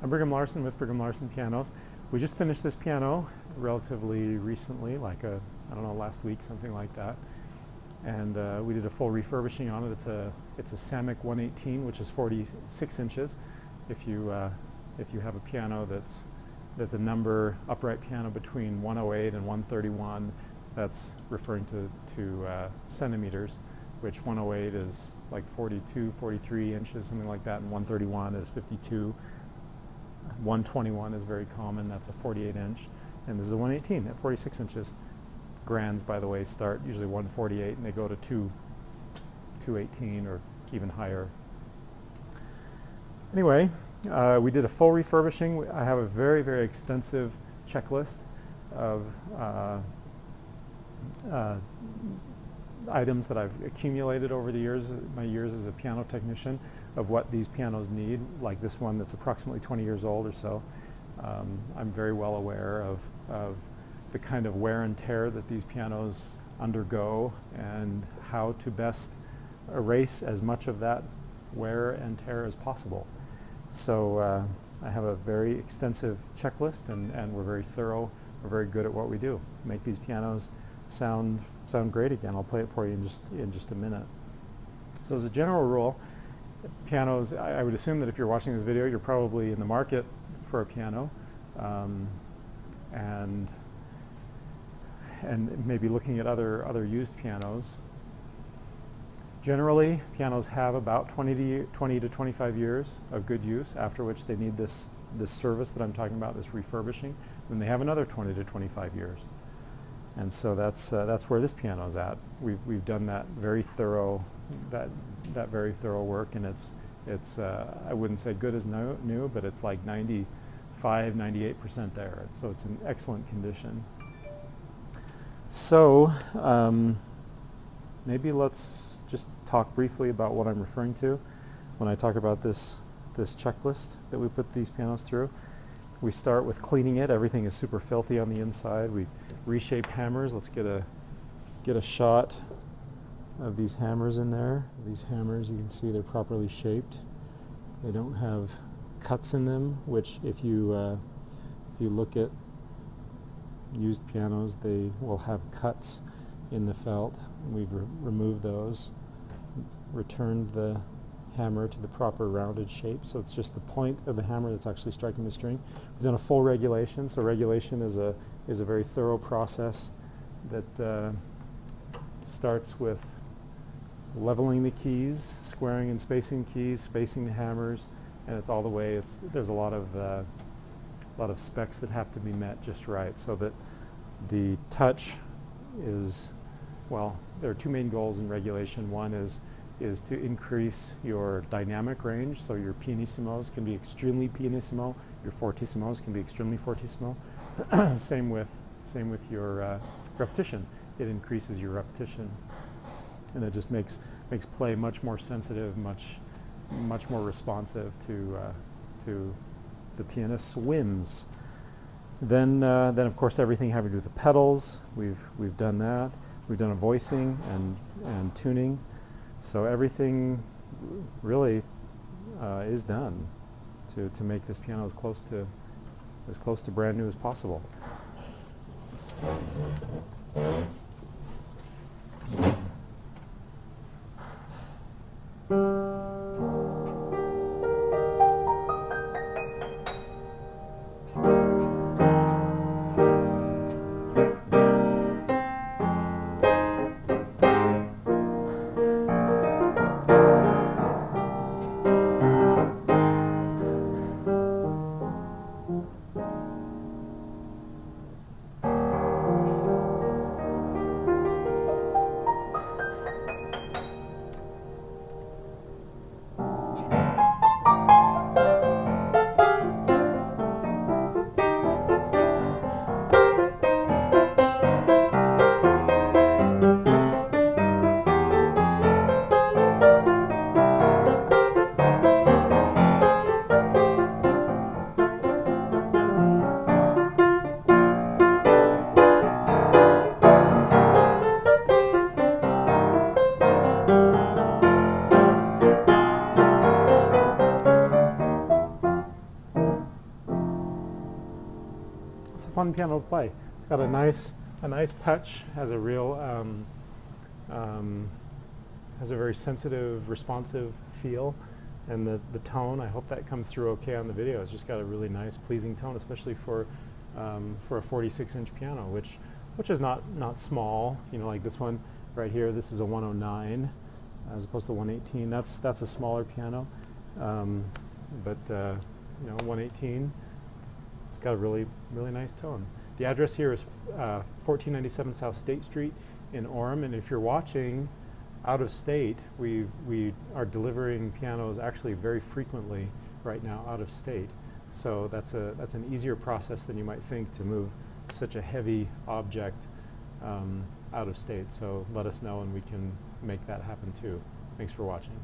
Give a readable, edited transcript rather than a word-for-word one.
I'm Brigham Larson with Brigham Larson Pianos. We just finished this piano relatively recently, like I don't know, last week, something like that. And we did a full refurbishing on it. It's a Samick 118, which is 46 inches. If you have a piano that's a number upright piano between 108 and 131, that's referring to centimeters, which 108 is like 42, 43 inches, something like that, and 131 is 52. 121 is very common, that's a 48 inch, and this is a 118 at 46 inches. Grands, by the way, start usually 148 and they go to 218 or even higher. Anyway, we did a full refurbishing. I have a very, very extensive checklist of items that I've accumulated over the years, my years as a piano technician, of what these pianos need, like this one that's approximately 20 years old or so. I'm very well aware of the kind of wear and tear that these pianos undergo and how to best erase as much of that wear and tear as possible. So I have a very extensive checklist, and we're very thorough. We're very good at what we do. Make these pianos sound great again. I'll play it for you in just a minute. So as a general rule, pianos, I would assume that if you're watching this video, you're probably in the market for a piano, and maybe looking at other used pianos. Generally, pianos have about 20 to 25 years of good use, after which they need this service that I'm talking about, this refurbishing. Then they have another 20 to 25 years. And so that's where this piano is at. We've done that very thorough very thorough work, and it's I wouldn't say good as new, but it's like 95-98% there. So it's in excellent condition. So maybe let's just talk briefly about what I'm referring to when I talk about this checklist that we put these pianos through. We start with cleaning it. Everything is super filthy on the inside. We reshape hammers. Let's get a shot of these hammers in there. These hammers, you can see they're properly shaped. They don't have cuts in them, which if you look at used pianos, they will have cuts in the felt. We've removed those, returned the hammer to the proper rounded shape, so it's just the point of the hammer that's actually striking the string. We've done a full regulation. So regulation is a very thorough process that starts with leveling the keys, squaring and spacing keys, spacing the hammers, and it's all the way. There's a lot of specs that have to be met just right, so that the touch is, well, there are two main goals in regulation. One is to increase your dynamic range, so your pianissimos can be extremely pianissimo, your fortissimos can be extremely fortissimo. Same with your repetition. It increases your repetition, and it just makes play much more sensitive, much more responsive to the pianist's whims. Then of course everything having to do with the pedals, we've done that. We've done a voicing and tuning. So everything really is done to make this piano as close to brand new as possible. it's a fun piano to play. It's got a nice touch, has a real has a very sensitive, responsive feel, and the tone, I hope that comes through okay on the video. It's just got a really nice, pleasing tone, especially for a 46-inch piano, which is not small. You know, like this one right here. This is a 109 as opposed to 118. That's a smaller piano, but you know, 118. It's got a really nice tone. The address here is 1497 South State Street in Orem, and if you're watching out of state, we are delivering pianos actually very frequently right now out of state. So that's an easier process than you might think to move such a heavy object out of state. So let us know and we can make that happen too. Thanks for watching.